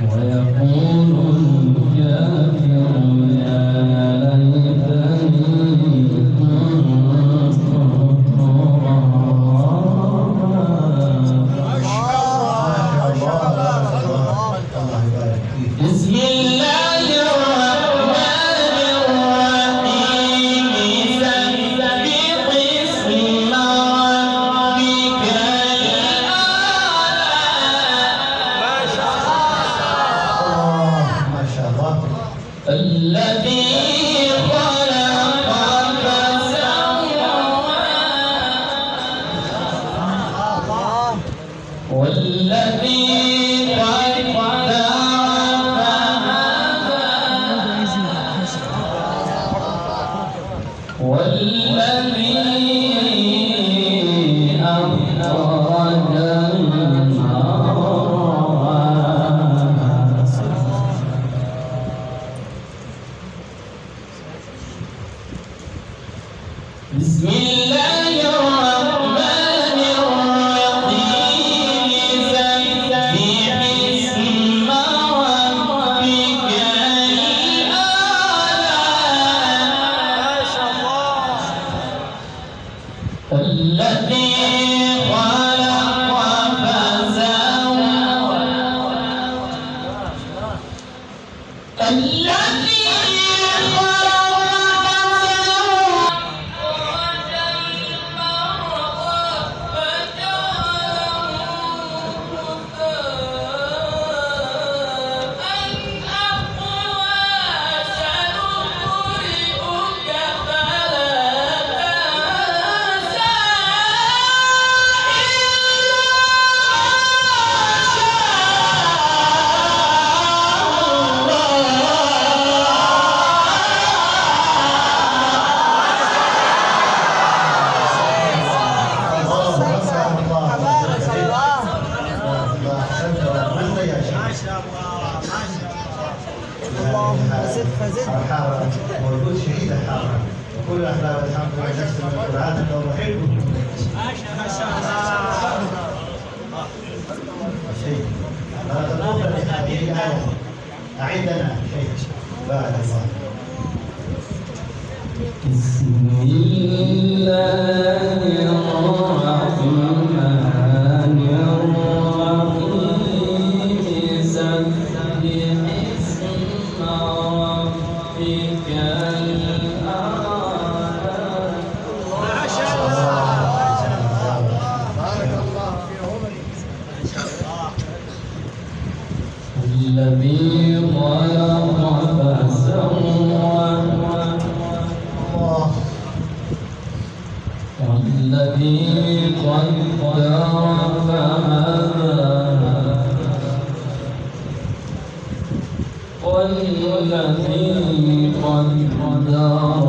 ويقول الكافر يا ليتني كنت بسم الله الرحمن الرحيم سبح اسم ربك الأعلى ما شاء الله الذي خلق فسوى والذي قدر والذي أخرج المرعى بسم الله الرحمن الرحيم سبح اسم ربك الأعلى الذي خلق فسوى الذي الحارة موجود شهيد الحارة وكل أحباب الحمد لله نسلم القرآن الرحيم ما شاء الله شيء لا تطوف هذه آية أعيدنا شيء بعد الله بسم الله الرحمن الرحيم سبح اسم ربك الأعلى ما شاء الله بارك الله فيهم ما شاء الله الذي خلق فسوى والذي قدر فهدى والذي قدر